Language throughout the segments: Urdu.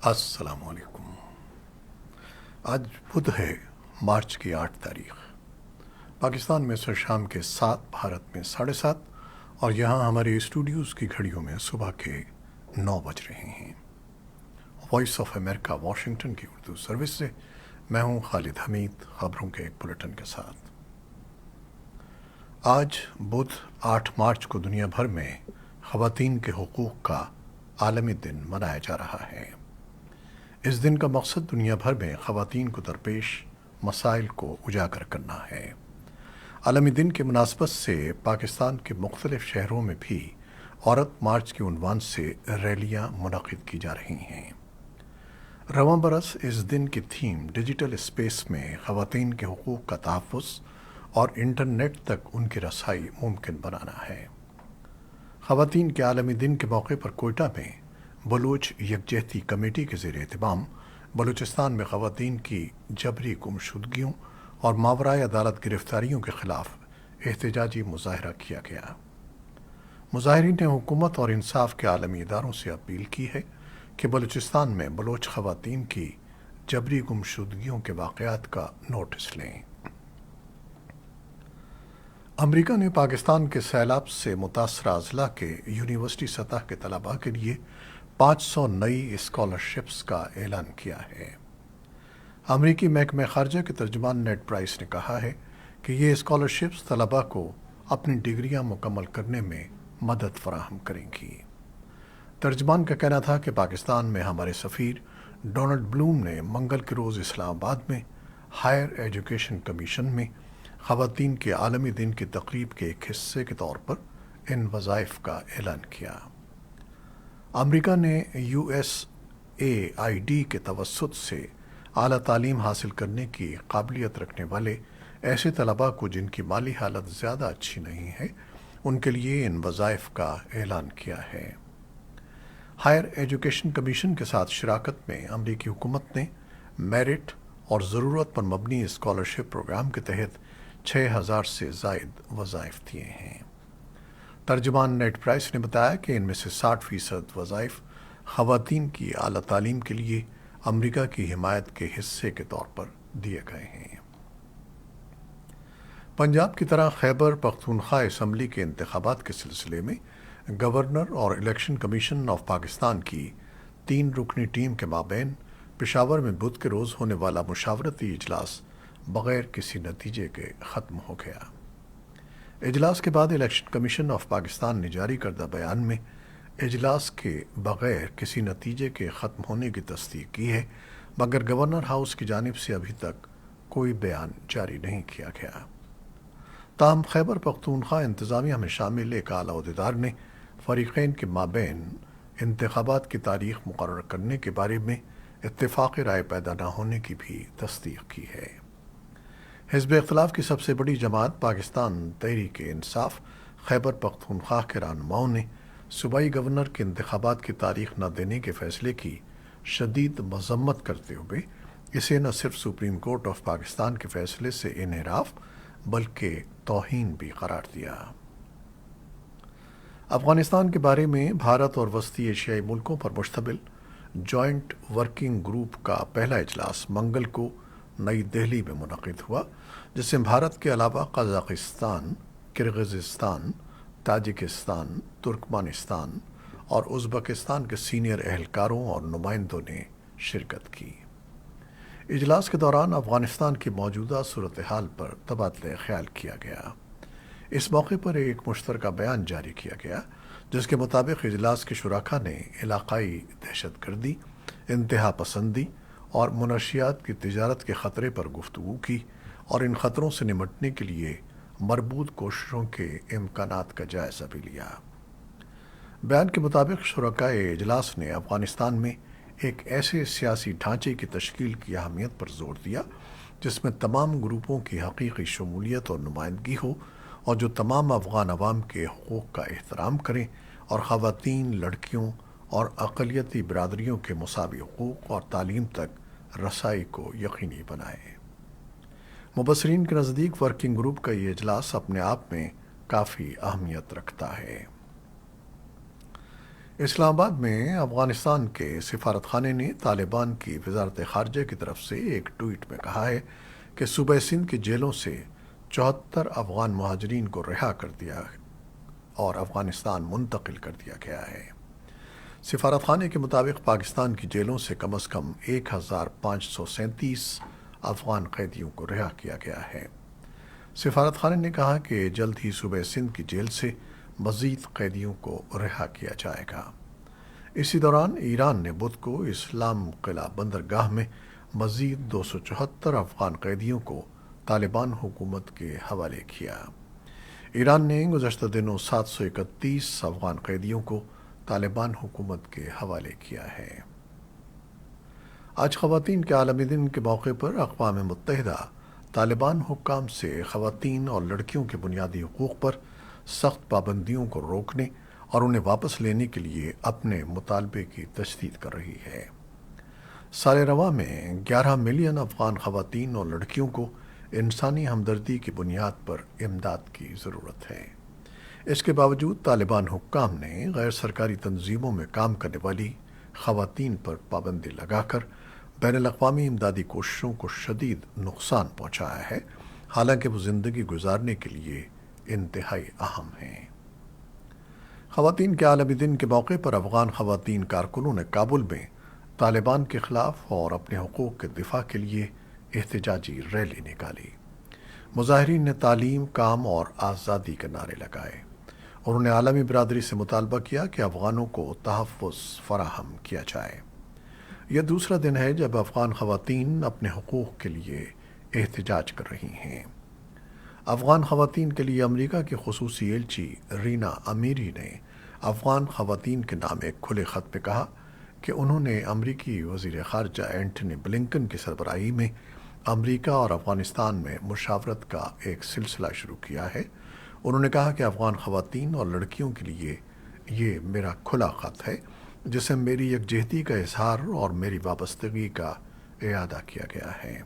السلام علیکم۔ آج بدھ ہے، مارچ کی 8 تاریخ۔ پاکستان میں سر شام کے 7، بھارت میں 7:30، اور یہاں ہمارے اسٹوڈیوز کی گھڑیوں میں صبح کے 9 بج رہے ہیں۔ وائس آف امریکہ واشنگٹن کی اردو سروس سے میں ہوں خالد حمید، خبروں کے ایک بلٹن کے ساتھ۔ آج بدھ 8 مارچ کو دنیا بھر میں خواتین کے حقوق کا عالمی دن منایا جا رہا ہے۔ اس دن کا مقصد دنیا بھر میں خواتین کو درپیش مسائل کو اجاگر کرنا ہے۔ عالمی دن کی مناسبت سے پاکستان کے مختلف شہروں میں بھی عورت مارچ کے عنوان سے ریلیاں منعقد کی جا رہی ہیں۔ رواں برس اس دن کی تھیم ڈیجیٹل اسپیس میں خواتین کے حقوق کا تحفظ اور انٹرنیٹ تک ان کی رسائی ممکن بنانا ہے۔ خواتین کے عالمی دن کے موقع پر کوئٹہ میں بلوچ یکجہتی کمیٹی کے زیر اہتمام بلوچستان میں خواتین کی جبری گمشدگیوں اور ماورائے عدالت گرفتاریوں کے خلاف احتجاجی مظاہرہ کیا گیا۔ مظاہرین نے حکومت اور انصاف کے عالمی اداروں سے اپیل کی ہے کہ بلوچستان میں بلوچ خواتین کی جبری گمشدگیوں کے واقعات کا نوٹس لیں۔ امریکہ نے پاکستان کے سیلاب سے متاثرہ اضلاع کے یونیورسٹی سطح کے طلباء کے لیے 500 نئی اسکالرشپس کا اعلان کیا ہے۔ امریکی محکمہ خارجہ کے ترجمان نیڈ پرائس نے کہا ہے کہ یہ اسکالرشپس طلباء کو اپنی ڈگریاں مکمل کرنے میں مدد فراہم کریں گی۔ ترجمان کا کہنا تھا کہ پاکستان میں ہمارے سفیر ڈونلڈ بلوم نے منگل کے روز اسلام آباد میں ہائر ایجوکیشن کمیشن میں خواتین کے عالمی دن کی تقریب کے ایک حصے کے طور پر ان وظائف کا اعلان کیا۔ امریکہ نے USAID کے توسط سے اعلیٰ تعلیم حاصل کرنے کی قابلیت رکھنے والے ایسے طلباء کو جن کی مالی حالت زیادہ اچھی نہیں ہے، ان کے لیے ان وظائف کا اعلان کیا ہے۔ ہائر ایجوکیشن کمیشن کے ساتھ شراکت میں امریکی حکومت نے میرٹ اور ضرورت پر مبنی اسکالرشپ پروگرام کے تحت 6000 سے زائد وظائف دیے ہیں۔ ترجمان نیڈ پرائس نے بتایا کہ ان میں سے 60% وظائف خواتین کی اعلیٰ تعلیم کے لیے امریکہ کی حمایت کے حصے کے طور پر دیے گئے ہیں۔ پنجاب کی طرح خیبر پختونخوا اسمبلی کے انتخابات کے سلسلے میں گورنر اور الیکشن کمیشن آف پاکستان کی 3 رکنی ٹیم کے مابین پشاور میں بدھ کے روز ہونے والا مشاورتی اجلاس بغیر کسی نتیجے کے ختم ہو گیا۔ اجلاس کے بعد الیکشن کمیشن آف پاکستان نے جاری کردہ بیان میں اجلاس کے بغیر کسی نتیجے کے ختم ہونے کی تصدیق کی ہے، مگر گورنر ہاؤس کی جانب سے ابھی تک کوئی بیان جاری نہیں کیا گیا۔ تاہم خیبر پختونخوا انتظامیہ میں شامل ایک اعلیٰ عہدیدار نے فریقین کے مابین انتخابات کی تاریخ مقرر کرنے کے بارے میں اتفاق رائے پیدا نہ ہونے کی بھی تصدیق کی ہے۔ حزب اختلاف کی سب سے بڑی جماعت پاکستان تحریک انصاف خیبر پختونخوا کے رہنماؤں نے صوبائی گورنر کے انتخابات کی تاریخ نہ دینے کے فیصلے کی شدید مذمت کرتے ہوئے اسے نہ صرف سپریم کورٹ آف پاکستان کے فیصلے سے انحراف بلکہ توہین بھی قرار دیا۔ افغانستان کے بارے میں بھارت اور وسطی ایشیائی ملکوں پر مشتمل جوائنٹ ورکنگ گروپ کا پہلا اجلاس منگل کو نئی دہلی میں منعقد ہوا، جس میں بھارت کے علاوہ قازقستان، کرغزستان، تاجکستان، ترکمانستان اور ازبکستان کے سینئر اہلکاروں اور نمائندوں نے شرکت کی۔ اجلاس کے دوران افغانستان کی موجودہ صورتحال پر تبادلہ خیال کیا گیا۔ اس موقع پر ایک مشترکہ بیان جاری کیا گیا جس کے مطابق اجلاس کے شرکاء نے علاقائی دہشت گردی، انتہا پسندی اور منشیات کی تجارت کے خطرے پر گفتگو کی اور ان خطروں سے نمٹنے کے لیے مربوط کوششوں کے امکانات کا جائزہ بھی لیا۔ بیان کے مطابق شرکائے اجلاس نے افغانستان میں ایک ایسے سیاسی ڈھانچے کی تشکیل کی اہمیت پر زور دیا جس میں تمام گروپوں کی حقیقی شمولیت اور نمائندگی ہو اور جو تمام افغان عوام کے حقوق کا احترام کریں اور خواتین، لڑکیوں اور اقلیتی برادریوں کے مساوی حقوق اور تعلیم تک رسائی کو یقینی بنائے۔ مبصرین کے نزدیک ورکنگ گروپ کا یہ اجلاس اپنے آپ میں کافی اہمیت رکھتا ہے۔ اسلام آباد میں افغانستان کے سفارت خانے نے طالبان کی وزارت خارجہ کی طرف سے ایک ٹویٹ میں کہا ہے کہ صوبہ سندھ کی جیلوں سے 74 افغان مہاجرین کو رہا کر دیا اور افغانستان منتقل کر دیا گیا ہے۔ سفارت خانے کے مطابق پاکستان کی جیلوں سے کم از کم 1537 افغان قیدیوں کو رہا کیا گیا ہے۔ سفارت خانے نے کہا کہ جلد ہی صوبہ سندھ کی جیل سے مزید قیدیوں کو رہا کیا جائے گا۔ اسی دوران ایران نے بدھ کو اسلام قلعہ بندرگاہ میں مزید 274 افغان قیدیوں کو طالبان حکومت کے حوالے کیا۔ ایران نے گزشتہ دنوں 731 افغان قیدیوں کو طالبان حکومت کے حوالے کیا ہے۔ آج خواتین کے عالمی دن کے موقع پر اقوام متحدہ طالبان حکام سے خواتین اور لڑکیوں کے بنیادی حقوق پر سخت پابندیوں کو روکنے اور انہیں واپس لینے کے لیے اپنے مطالبے کی تجدید کر رہی ہے۔ سال رواں میں 11 ملین افغان خواتین اور لڑکیوں کو انسانی ہمدردی کی بنیاد پر امداد کی ضرورت ہے۔ اس کے باوجود طالبان حکام نے غیر سرکاری تنظیموں میں کام کرنے والی خواتین پر پابندی لگا کر بین الاقوامی امدادی کوششوں کو شدید نقصان پہنچایا ہے، حالانکہ وہ زندگی گزارنے کے لیے انتہائی اہم ہیں۔ خواتین کے عالمی دن کے موقع پر افغان خواتین کارکنوں نے کابل میں طالبان کے خلاف اور اپنے حقوق کے دفاع کے لیے احتجاجی ریلی نکالی۔ مظاہرین نے تعلیم، کام اور آزادی کے نعرے لگائے۔ انہوں نے عالمی برادری سے مطالبہ کیا کہ افغانوں کو تحفظ فراہم کیا جائے۔ یہ دوسرا دن ہے جب افغان خواتین اپنے حقوق کے لیے احتجاج کر رہی ہیں۔ افغان خواتین کے لیے امریکہ کی خصوصی ایلچی رینا امیری نے افغان خواتین کے نام ایک کھلے خط میں کہا کہ انہوں نے امریکی وزیر خارجہ اینٹنی بلنکن کی سربراہی میں امریکہ اور افغانستان میں مشاورت کا ایک سلسلہ شروع کیا ہے۔ انہوں نے کہا کہ افغان خواتین اور لڑکیوں کے لیے یہ میرا کھلا خط ہے، جس میں میری یکجہتی کا اظہار اور میری وابستگی کا اعادہ کیا گیا ہے۔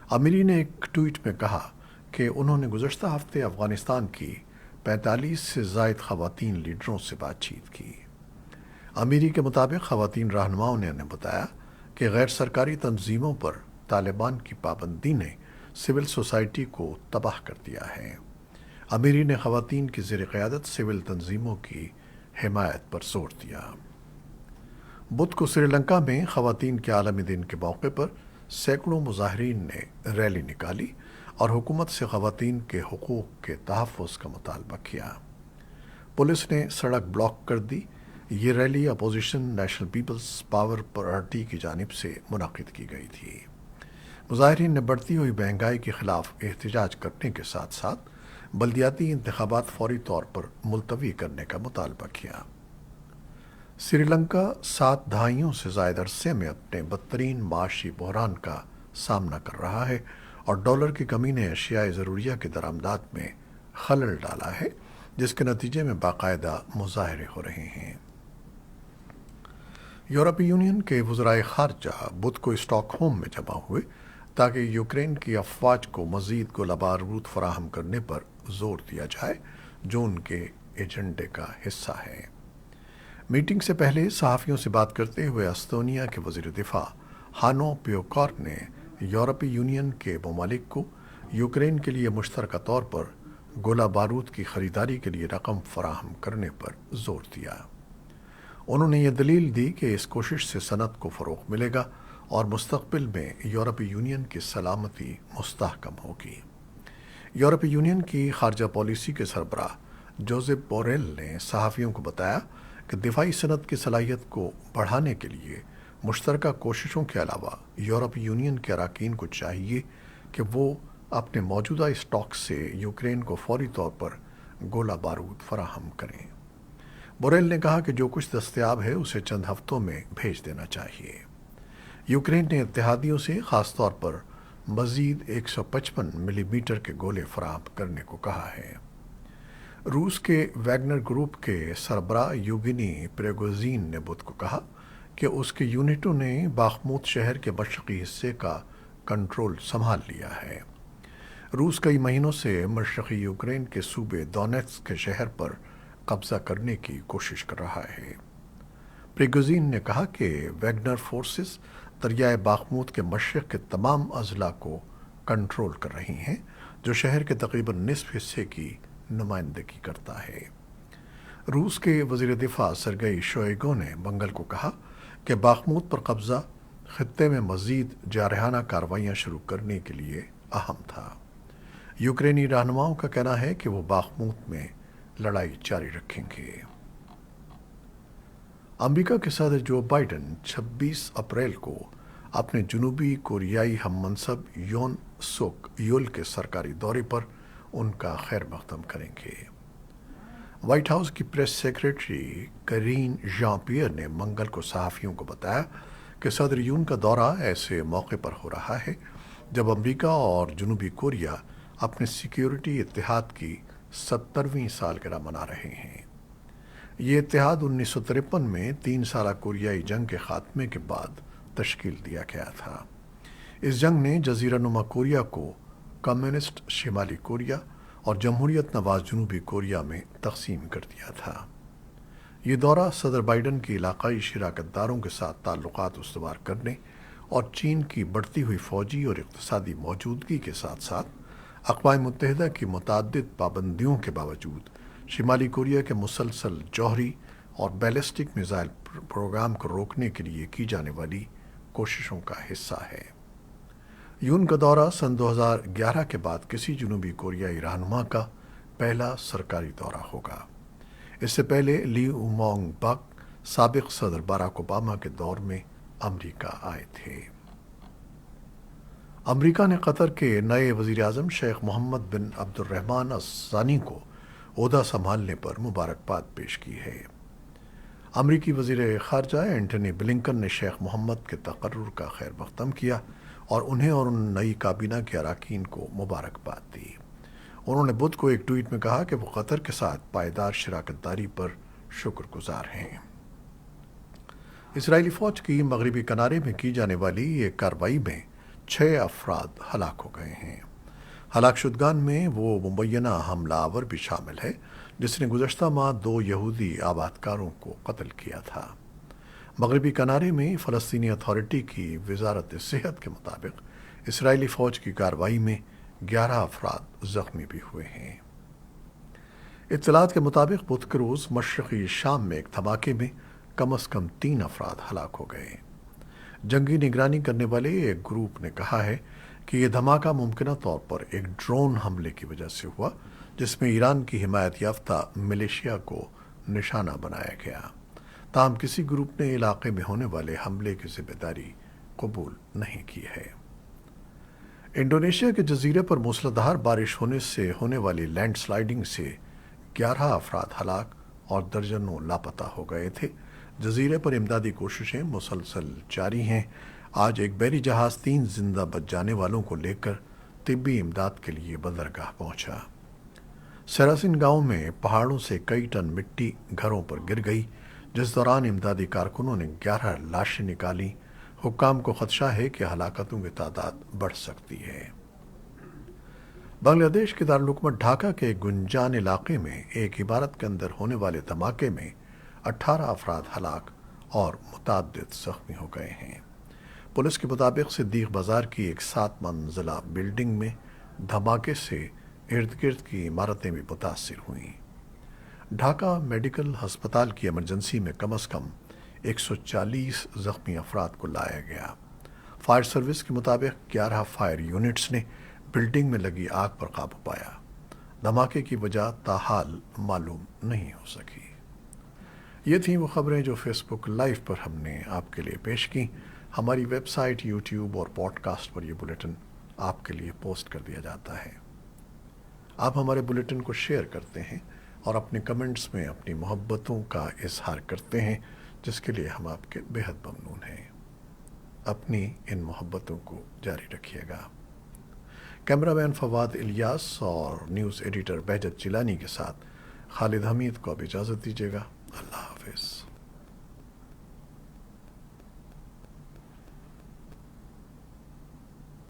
امیری نے ایک ٹویٹ میں کہا کہ انہوں نے گزشتہ ہفتے افغانستان کی 45 سے زائد خواتین لیڈروں سے بات چیت کی۔ امیری کے مطابق خواتین رہنماؤں نے انہیں بتایا کہ غیر سرکاری تنظیموں پر طالبان کی پابندی نے سول سوسائٹی کو تباہ کر دیا ہے۔ امیری نے خواتین کی زیر قیادت سول تنظیموں کی حمایت پر زور دیا۔ بدھ کو سری لنکا میں خواتین کے عالمی دن کے موقع پر سینکڑوں مظاہرین نے ریلی نکالی اور حکومت سے خواتین کے حقوق کے تحفظ کا مطالبہ کیا۔ پولیس نے سڑک بلاک کر دی۔ یہ rally opposition national people's power party کی جانب سے منعقد کی گئی تھی۔ مظاہرین نے بڑھتی ہوئی مہنگائی کے خلاف احتجاج کرنے کے ساتھ ساتھ بلدیاتی انتخابات فوری طور پر ملتوی کرنے کا مطالبہ کیا۔ سری لنکا 7 دہائیوں سے زائد عرصے میں اپنے بدترین معاشی بحران کا سامنا کر رہا ہے اور ڈالر کی کمی نے اشیاء ضروریہ کے درآمدات میں خلل ڈالا ہے، جس کے نتیجے میں باقاعدہ مظاہرے ہو رہے ہیں۔ یورپی یونین کے وزرائے خارجہ بدھ کو اسٹاک ہوم میں جمع ہوئے تاکہ یوکرین کی افواج کو مزید گولہ بارود فراہم کرنے پر زور دیا جائے، جو ان کے ایجنڈے کا حصہ ہے۔ میٹنگ سے پہلے صحافیوں سے بات کرتے ہوئے استونیا کے وزیر دفاع ہانو پیوکارک نے یورپی یونین کے ممالک کو یوکرین کے لیے مشترکہ طور پر گولہ بارود کی خریداری کے لیے رقم فراہم کرنے پر زور دیا۔ انہوں نے یہ دلیل دی کہ اس کوشش سے صنعت کو فروغ ملے گا اور مستقبل میں یورپی یونین کی سلامتی مستحکم ہوگی۔ یورپی یونین کی خارجہ پالیسی کے سربراہ جوزپ بوریل نے صحافیوں کو بتایا کہ دفاعی صنعت کی صلاحیت کو بڑھانے کے لیے مشترکہ کوششوں کے علاوہ یورپی یونین کے اراکین کو چاہیے کہ وہ اپنے موجودہ اسٹاک سے یوکرین کو فوری طور پر گولہ بارود فراہم کریں۔ بوریل نے کہا کہ جو کچھ دستیاب ہے اسے چند ہفتوں میں بھیج دینا چاہیے۔ یوکرین نے اتحادیوں سے خاص طور پر مزید 155 ملی میٹر کے گولے فراہم کرنے کو کہا ہے۔ روس کے ویگنر گروپ کے سربراہ یوگنی پریگوزین نے بدھ کو کہا کہ اس کے یونٹوں نے باخموت شہر کے مشرقی حصے کا کنٹرول سنبھال لیا ہے۔ روس کئی مہینوں سے مشرقی یوکرین کے صوبے دونیتسک کے شہر پر قبضہ کرنے کی کوشش کر رہا ہے۔ پریگوزین نے کہا کہ ویگنر فورسز دریائے باخمود کے مشرق کے تمام اضلاع کو کنٹرول کر رہی ہیں، جو شہر کے تقریباً نصف حصے کی نمائندگی کرتا ہے۔ روس کے وزیر دفاع سرگئی شوئیگو نے منگل کو کہا کہ باخمود پر قبضہ خطے میں مزید جارحانہ کارروائیاں شروع کرنے کے لیے اہم تھا۔ یوکرینی رہنماؤں کا کہنا ہے کہ وہ باخمود میں لڑائی جاری رکھیں گے۔ امریکا کے صدر جو بائیڈن 26 اپریل کو اپنے جنوبی کوریائی ہم منصب یون سک یول کے سرکاری دورے پر ان کا خیر مقدم کریں گے۔ وائٹ ہاؤس کی پریس سیکریٹری کرین ژان پیئر نے منگل کو صحافیوں کو بتایا کہ صدر یون کا دورہ ایسے موقع پر ہو رہا ہے جب امریکا اور جنوبی کوریا اپنے سیکیورٹی اتحاد کی 70ویں سالگرہ منا رہے ہیں۔ یہ اتحاد 1953 میں 3 سالہ کوریائی جنگ کے خاتمے کے بعد تشکیل دیا گیا تھا۔ اس جنگ نے جزیرہ نما کوریا کو کمیونسٹ شمالی کوریا اور جمہوریت نواز جنوبی کوریا میں تقسیم کر دیا تھا۔ یہ دورہ صدر بائیڈن کی علاقائی شراکت داروں کے ساتھ تعلقات استوار کرنے اور چین کی بڑھتی ہوئی فوجی اور اقتصادی موجودگی کے ساتھ ساتھ اقوام متحدہ کی متعدد پابندیوں کے باوجود شمالی کوریا کے مسلسل جوہری اور بیلسٹک میزائل پروگرام کو روکنے کے لیے کی جانے والی کوششوں کا حصہ ہے۔ یون کا دورہ سن 2011 کے بعد کسی جنوبی کوریائی رہنما کا پہلا سرکاری دورہ ہوگا۔ اس سے پہلے لی اومونگ بک سابق صدر باراک اوباما کے دور میں امریکہ آئے تھے۔ امریکہ نے قطر کے نئے وزیر اعظم شیخ محمد بن عبد الرحمن الثانی کو عہدہ سنبھالنے پر مبارکباد پیش کی ہے۔ امریکی وزیر خارجہ اینٹنی بلنکن نے شیخ محمد کے تقرر کا خیر مقدم کیا اور انہیں اور ان نئی کابینہ کے اراکین کو مبارکباد دی۔ انہوں نے بدھ کو ایک ٹویٹ میں کہا کہ وہ قطر کے ساتھ پائیدار شراکت داری پر شکر گزار ہیں۔ اسرائیلی فوج کی مغربی کنارے میں کی جانے والی ایک کارروائی میں 6 افراد ہلاک ہو گئے ہیں۔ ہلاک شدگان میں وہ مبینہ حملہ آور بھی شامل ہے جس نے گزشتہ ماہ 2 یہودی آبادکاروں کو قتل کیا تھا۔ مغربی کنارے میں فلسطینی اتھارٹی کی وزارت صحت کے مطابق اسرائیلی فوج کی کارروائی میں 11 افراد زخمی بھی ہوئے ہیں۔ اطلاعات کے مطابق بدھ کے روز مشرقی شام میں ایک دھماکے میں کم از کم 3 افراد ہلاک ہو گئے۔ جنگی نگرانی کرنے والے ایک گروپ نے کہا ہے کہ یہ دھماکہ ممکنہ طور پر ایک ڈرون حملے کی وجہ سے ہوا جس میں ایران کی حمایت یافتہ ملیشیا کو نشانہ بنایا گیا، تاہم کسی گروپ نے علاقے میں ہونے والے حملے کی ذمہ داری قبول نہیں کی ہے۔ انڈونیشیا کے جزیرے پر موسلادھار بارش ہونے سے ہونے والی لینڈ سلائیڈنگ سے 11 افراد ہلاک اور درجنوں لاپتہ ہو گئے تھے۔ جزیرے پر امدادی کوششیں مسلسل جاری ہیں۔ آج ایک بحری جہاز 3 زندہ بچ جانے والوں کو لے کر طبی امداد کے لیے بندرگاہ پہنچا۔ سراسن گاؤں میں پہاڑوں سے کئی ٹن مٹی گھروں پر گر گئی، جس دوران امدادی کارکنوں نے 11 لاشیں نکالی۔ حکام کو خدشہ ہے کہ ہلاکتوں کی تعداد بڑھ سکتی ہے۔ بنگلہ دیش کے دارالحکومت ڈھاکہ کے گنجان علاقے میں ایک عمارت کے اندر ہونے والے دھماکے میں 18 افراد ہلاک اور متعدد زخمی ہو گئے ہیں۔ پولیس کے مطابق صدیق بازار کی ایک 7 منزلہ بلڈنگ میں دھماکے سے ارد گرد کی عمارتیں بھی متاثر ہوئیں۔ ڈھاکہ میڈیکل ہسپتال کی ایمرجنسی میں کم از کم 140 زخمی افراد کو لایا گیا۔ فائر سروس کے مطابق 11 فائر یونٹس نے بلڈنگ میں لگی آگ پر قابو پایا۔ دھماکے کی وجہ تاحال معلوم نہیں ہو سکی۔ یہ تھیں وہ خبریں جو فیس بک لائیو پر ہم نے آپ کے لیے پیش کی۔ ہماری ویب سائٹ، یوٹیوب اور پوڈ کاسٹ پر یہ بلیٹن آپ کے لیے پوسٹ کر دیا جاتا ہے۔ آپ ہمارے بلیٹن کو شیئر کرتے ہیں اور اپنے کمنٹس میں اپنی محبتوں کا اظہار کرتے ہیں، جس کے لیے ہم آپ کے بہت ممنون ہیں۔ اپنی ان محبتوں کو جاری رکھیے گا۔ کیمرہ مین فواد الیاس اور نیوز ایڈیٹر بہجت جیلانی کے ساتھ خالد حمید کو اب اجازت دیجیے گا۔ اللہ حافظ۔